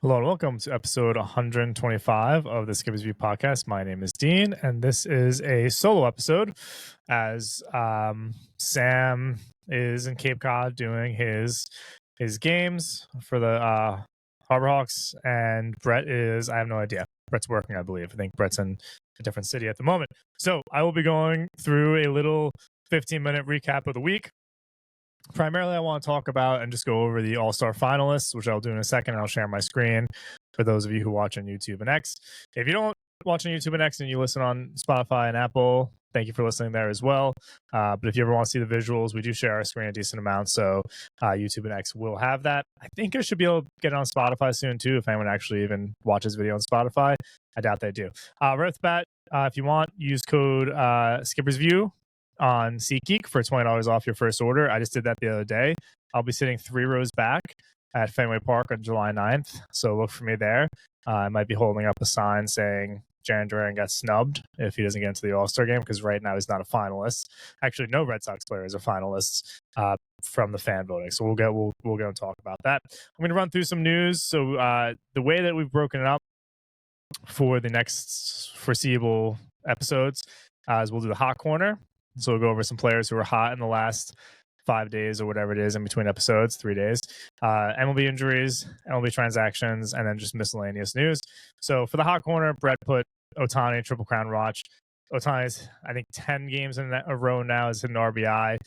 Hello and welcome to episode 125 of the Skippers View podcast. My name is Dean, and this is a solo episode as Sam is in Cape Cod doing his games for the Harbor Hawks, and Brett is, I have no idea. Brett's working, I believe. I think Brett's in a different city at the moment. So I will be going through a little 15-minute recap of the week. Primarily, I want to talk about and just go over the All-Star finalists, which I'll do in a second. I'll share my screen for those of you who watch on YouTube and X. If you don't watch on YouTube and X and you listen on Spotify and Apple, thank you for listening there as well. But if you ever want to see the visuals, we do share our screen a decent amount, so YouTube and X will have that. I think I should be able to get it on Spotify soon, too, if anyone actually even watches video on Spotify. I doubt they do. Right off the bat, if you want, use code SkippersView on SeatGeek for $20 off your first order. I just did that the other day. I'll be sitting 3 rows back at Fenway Park on July 9th, so look for me there. I might be holding up a sign saying Jarren Duran got snubbed if he doesn't get into the All-Star game, because right now he's not a finalist. Actually, no Red Sox players are finalists from the fan voting, so we'll go and talk about that. I'm going to run through some news. So the way that we've broken it up for the next foreseeable episodes is we'll do the hot corner. So we'll go over some players who were hot in the last 5 days or whatever it is in between episodes, 3 days. MLB injuries, MLB transactions, and then just miscellaneous news. So for the hot corner, Brett put Ohtani, Triple Crown watch. Ohtani's, I think, 10 games in a row now is an RBI.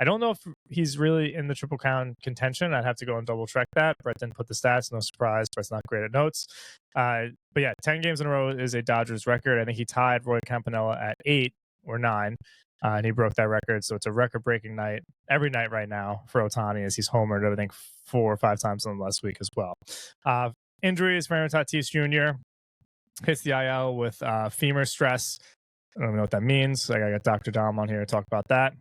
I don't know if he's really in the Triple Crown contention. I'd have to go and double check that. Brett didn't put the stats. No surprise. Brett's not great at notes. But yeah, 10 games in a row is a Dodgers record. I think he tied Roy Campanella at 8 or 9. And he broke that record, so it's a record-breaking night every night right now for Ohtani, as he's homered, I think, 4 or 5 times in the last week as well. Injuries, Fernando Tatis Jr. hits the IL with femur stress. I don't even know what that means. I got Dr. Dom on here to talk about that.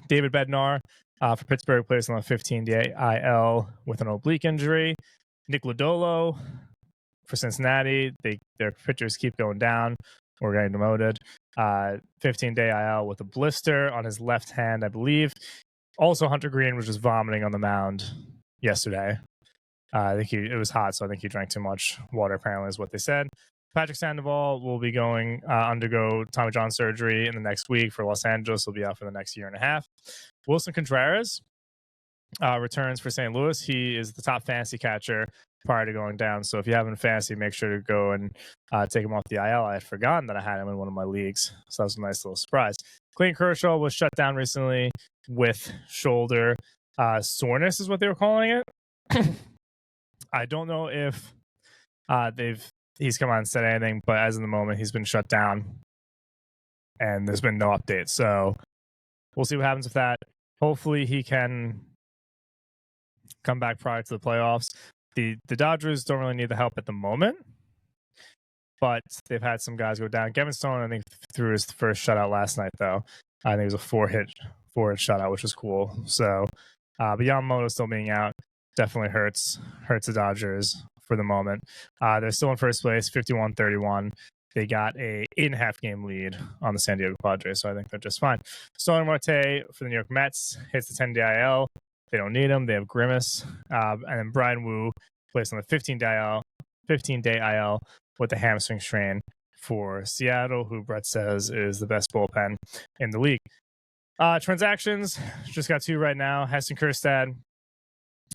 David Bednar for Pittsburgh plays on a 15-day IL with an oblique injury. Nick Lodolo for Cincinnati. Their pitchers keep going down. We're getting demoted. 15-day IL with a blister on his left hand, I believe. Also, Hunter Green was just vomiting on the mound yesterday. I think it was hot, so I think he drank too much water, apparently, is what they said. Patrick Sandoval will be going undergo Tommy John surgery in the next week for Los Angeles. He'll be out for the next year and a half. Wilson Contreras returns for St. Louis. He is the top fantasy catcher prior to going down. So if you have him in fantasy, make sure to go and take him off the IL. I had forgotten that I had him in one of my leagues. So that was a nice little surprise. Clayton Kershaw was shut down recently with shoulder soreness is what they were calling it. I don't know if he's come out and said anything, but as in the moment, he's been shut down and there's been no update. So we'll see what happens with that. Hopefully he can come back prior to the playoffs. The Dodgers don't really need the help at the moment, but they've had some guys go down. Gavin Stone, I think, threw his first shutout last night, though. I think it was a four-hit shutout, which was cool. So, but Yamamoto still being out definitely hurts the Dodgers for the moment. They're still in first place, 51-31. They got a 8.5 game lead on the San Diego Padres, so I think they're just fine. Starling Marte for the New York Mets hits the 10-day IL. They don't need him. They have Grimace. And then Brian Wu plays on the 15-day IL with the hamstring strain for Seattle, who Brett says is the best bullpen in the league. Transactions, just got 2 right now. Heston Kjerstad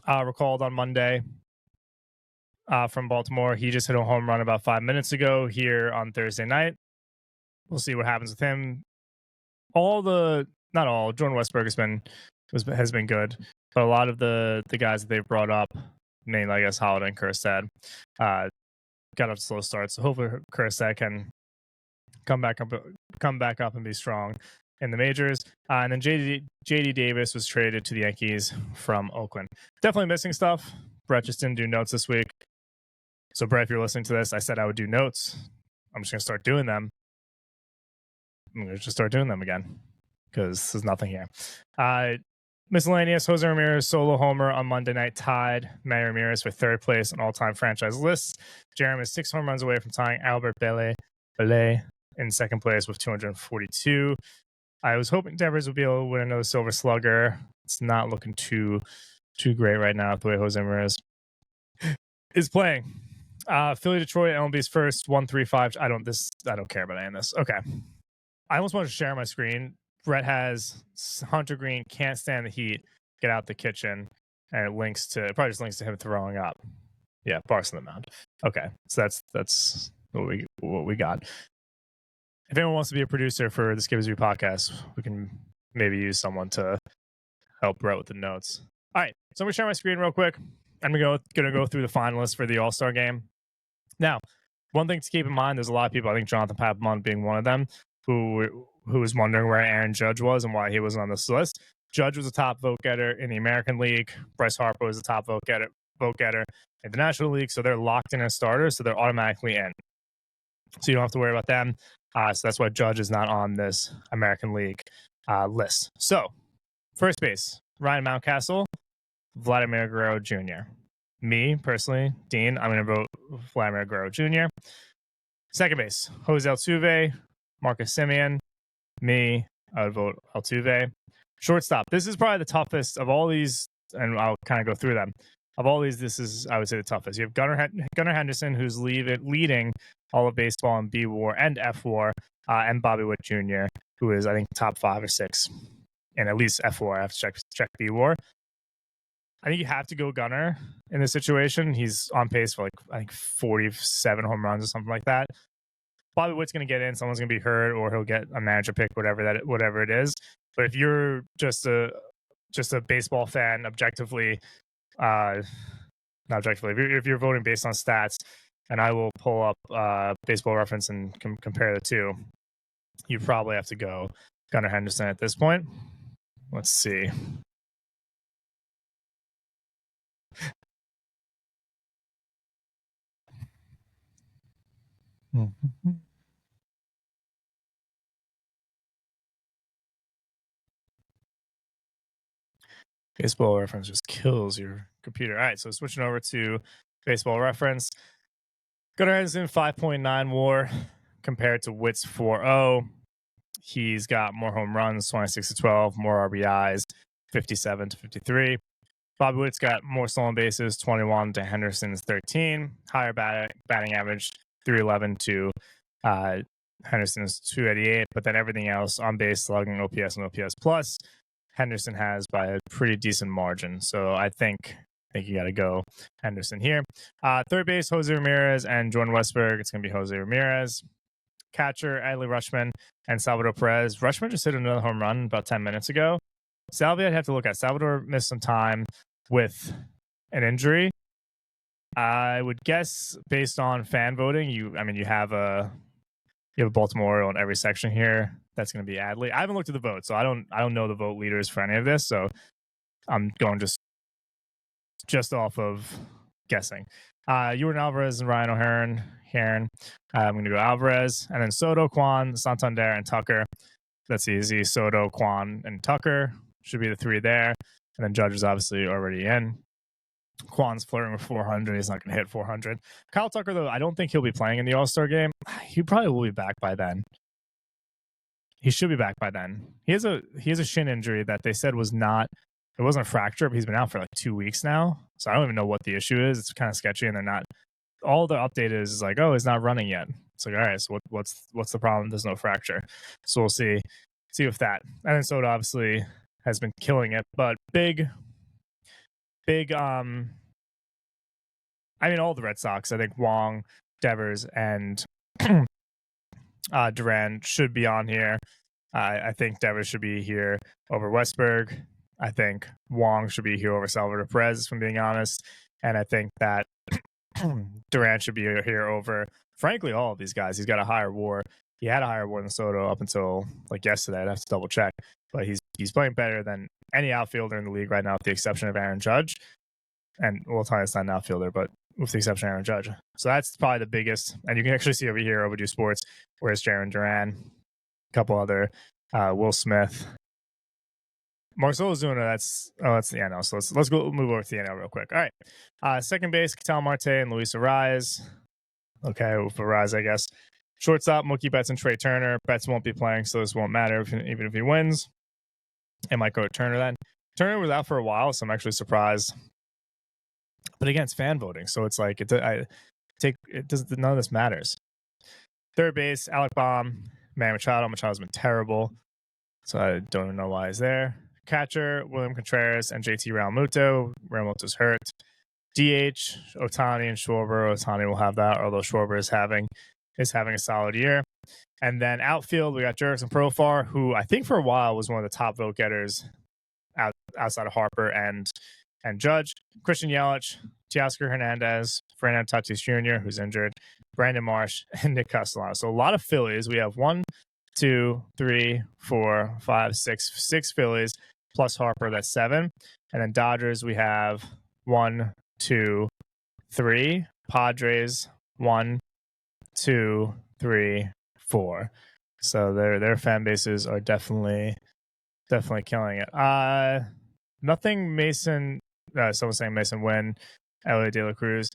recalled on Monday from Baltimore. He just hit a home run about 5 minutes ago here on Thursday night. We'll see what happens with him. Jordan Westburg has been good, but a lot of the guys that they've brought up, mainly I guess Holiday and Kjerstad, got off to slow starts. So hopefully Kjerstad can come back up and be strong in the majors. And then JD Davis was traded to the Yankees from Oakland. Definitely missing stuff. Brett just didn't do notes this week. So Brett, if you're listening to this, I said I would do notes. I'm just going to start doing them. I'm going to just start doing them again because there's nothing here. Miscellaneous, Jose Ramirez solo homer on Monday night tied Manny Ramirez for 3rd place on all-time franchise lists. Jeremy is 6 home runs away from tying Albert Belle in 2nd place with 242. I was hoping Devers would be able to win another Silver Slugger. It's not looking too great right now with the way Jose Ramirez is playing. Philly, Detroit, MLB's first 1-3-5. I don't care about any of this. Okay. I almost want to share my screen. Brett has Hunter Green can't stand the heat. Get out the kitchen, and it probably just links to him throwing up. Yeah, Barca on the mound. Okay, so that's what we got. If anyone wants to be a producer for the Skip View podcast, we can maybe use someone to help Brett with the notes. All right, so I'm gonna share my screen real quick. I'm gonna go through the finalists for the All-Star game. Now, one thing to keep in mind: there's a lot of people. I think Jonathan Papelbon being one of them, who was wondering where Aaron Judge was and why he wasn't on this list. Judge was a top vote getter in the American League. Bryce Harper was a top vote getter in the National League. So they're locked in as starters, so they're automatically in. So you don't have to worry about them. So that's why Judge is not on this American League list. So first base, Ryan Mountcastle, Vladimir Guerrero Jr. Me, personally, Dean, I'm going to vote Vladimir Guerrero Jr. Second base, Jose Altuve, Marcus Semien. Me, I would vote Altuve. Shortstop. This is probably the toughest of all these, and I'll kind of go through them. Of all these, this is, I would say, the toughest. You have Gunnar Henderson, who's leading all of baseball in B WAR and F WAR, and Bobby Witt Jr., who is, I think, top 5 or 6 in at least F WAR. I have to check B WAR. I think you have to go Gunnar in this situation. He's on pace for, I think 47 home runs or something like that. Bobby Witt's going to get in. Someone's going to be hurt, or he'll get a manager pick, whatever it is. But if you're just a baseball fan, objectively, not objectively, if you're voting based on stats, and I will pull up Baseball Reference and compare the two, you probably have to go Gunnar Henderson at this point. Let's see. Baseball Reference just kills your computer. All right, so switching over to Baseball Reference. Gunnar Henderson 5.9 WAR compared to Witt's 4.0. He's got more home runs, 26-12, more RBIs, 57-53. Bobby Witt's got more stolen bases, 21 to Henderson's 13. Higher batting average, 311 to Henderson's 288. But then everything else, on base, slugging, OPS, and OPS plus, Henderson has by a pretty decent margin. So I think you got to go Henderson here. Third base, Jose Ramirez and Jordan Westberg. It's going to be Jose Ramirez. Catcher, Adley Rutschman and Salvador Perez. Rutschman just hit another home run about 10 minutes ago. Salvi, I'd have to look at. Salvador missed some time with an injury. I would guess based on fan voting, you have a Baltimore Oriole in every section here. That's going to be Adley. I haven't looked at the vote, so I don't know the vote leaders for any of this. So I'm going just off of guessing. Jordan Alvarez and Ryan O'Hearn. I'm going to go Alvarez, and then Soto, Kwan, Santander, and Tucker. That's easy. Soto, Kwan, and Tucker should be the 3 there. And then Judge is obviously already in. Kwan's flirting with 400. He's not going to hit 400. Kyle Tucker, though, I don't think he'll be playing in the All-Star game. He probably will be back by then. He should be back by then. He has a shin injury that they said wasn't a fracture, but he's been out for like 2 weeks now. So I don't even know what the issue is. It's kind of sketchy, and they're not. All the update is like, oh, he's not running yet. It's like, all right, so what's the problem? There's no fracture. So we'll see with that. And then Soto obviously has been killing it, but big all the Red Sox, I think Wong, Devers, and Duran should be on here. I think Devers should be here over Westberg. I think Wong should be here over Salvador Perez, if I'm being honest. And I think that Duran should be here over, frankly, all of these guys. He's got a higher WAR. He had a higher WAR than Soto up until like yesterday. I'd have to double check. But he's playing better than any outfielder in the league right now, with the exception of Aaron Judge. And we'll tell you it's not an outfielder, but with the exception of Aaron Judge. So that's probably the biggest. And you can actually see over here, Overdue Sports, where's Jaron Duran, a couple other, Will Smith. Marcelo Zuna, that's the NL. So let's go move over to the NL real quick. All right. Second base, Ketel Marte and Luis Arraez. Okay, for Arraez, I guess. Shortstop, Mookie Betts and Trey Turner. Betts won't be playing, so this won't matter even if he wins. It might go to Turner then. Turner was out for a while, so I'm actually surprised But again, it's fan voting, so it's like none of this matters. Third base, Alec Baum, Manny Machado. Machado's been terrible, so I don't even know why he's there. Catcher, William Contreras and JT Realmuto. Realmuto's hurt. DH, Ohtani and Schwarber. Ohtani will have that, although Schwarber is having a solid year. And then outfield, we got Jurickson Profar, who I think for a while was one of the top vote getters outside of Harper and Judge. Christian Yelich, Teoscar Hernandez, Fernando Tatis Jr., who's injured, Brandon Marsh, and Nick Castellanos. So a lot of Phillies. We have 1, 2, 3, 4, 5, 6 Phillies plus Harper. That's 7. And then Dodgers, we have 1, 2, 3. Padres, 1, 2, 3, 4. So their fan bases are definitely killing it. Nothing Mason. Someone saying Mason Wynn, Elliot De La Cruz.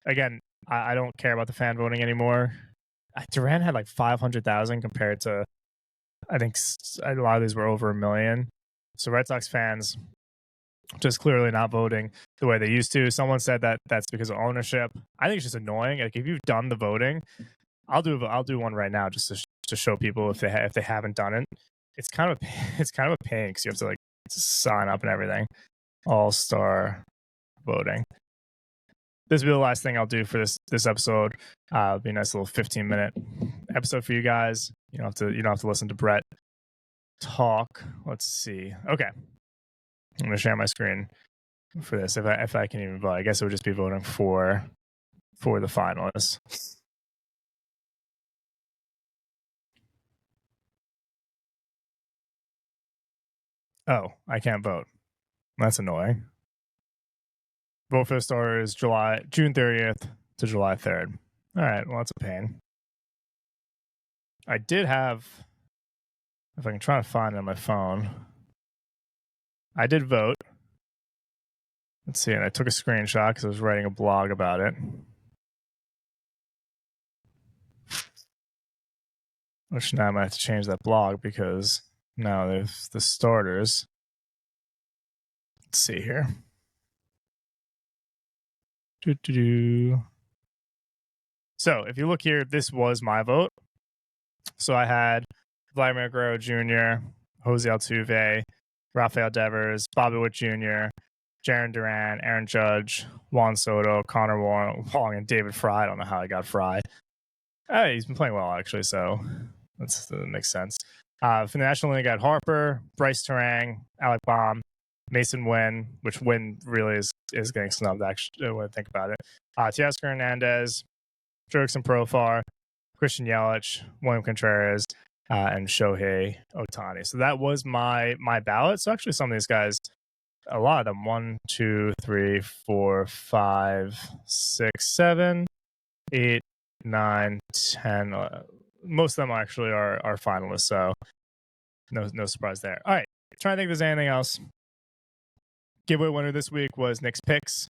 Again, I don't care about the fan voting anymore. Durant had like 500,000 compared to, I think a lot of these were over 1 million. So Red Sox fans just clearly not voting the way they used to. Someone said that that's because of ownership. I think it's just annoying. Like if you've done the voting, I'll do one right now just to show people if they haven't done it. It's kind of a pain because you have to like sign up and everything. All-Star voting. This will be the last thing I'll do for this episode. It'll be a nice little 15-minute episode for you guys. You don't have to listen to Brett talk. Let's see. Okay, I'm gonna share my screen for this. If I can even vote, I guess it would just be voting for the finalists. Oh, I can't vote. That's annoying. Vote for the star is June 30th to July 3rd. All right, well, that's a pain. I did have, if I can try to find it on my phone, I did vote. Let's see, and I took a screenshot because I was writing a blog about it. Which now I might have to change that blog because now there's the starters. Let's see here. So if you look here, this was my vote. So I had Vladimir Guerrero Jr., Jose Altuve, Rafael Devers, Bobby Witt Jr., Jarren Duran, Aaron Judge, Juan Soto, Connor Wong, and David Fry. I don't know how I got Fry. Hey, he's been playing well, actually, so that makes sense. For the National League, I got Harper, Bryce Terang, Alec Baum, Mason Wynn, which Wynn really is getting snubbed, actually, when I think about it. Teoscar Hernandez, Jurickson Profar, Christian Yelich, William Contreras, and Shohei Ohtani. So that was my ballot. So actually some of these guys, a lot of them, 1, 2, 3, 4, 5, 6, 7, 8, 9, 10. Most of them actually are finalists. So no surprise there. All right. Trying to think if there's anything else. Giveaway winner this week was Nick's Picks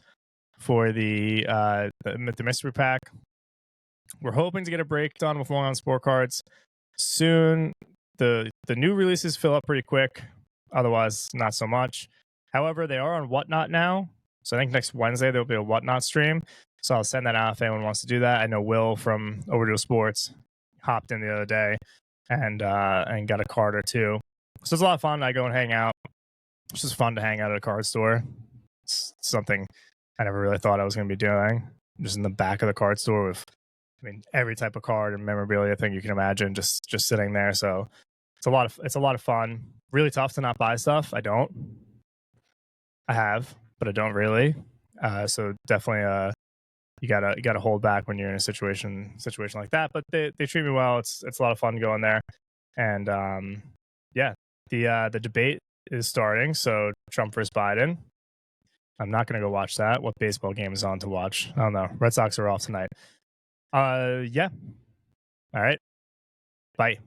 for the mystery pack. We're hoping to get a break done with long on sport cards soon. The new releases fill up pretty quick. Otherwise, not so much. However, they are on Whatnot now. So I think next Wednesday there'll be a Whatnot stream. So I'll send that out if anyone wants to do that. I know Will from Overdue Sports hopped in the other day and got a card or two. So it's a lot of fun. I go and hang out. It's just fun to hang out at a card store. It's something I never really thought I was going to be doing. Just in the back of the card store with, every type of card and memorabilia thing you can imagine, just sitting there. So it's a lot of fun. Really tough to not buy stuff. I have, but I don't really. So definitely, you gotta hold back when you're in a situation like that. But they treat me well. It's a lot of fun going there. And the debate is starting. So Trump versus Biden. I'm not gonna go watch that. What baseball game is on to watch? I don't know. Red Sox are off tonight. Yeah. All right. Bye.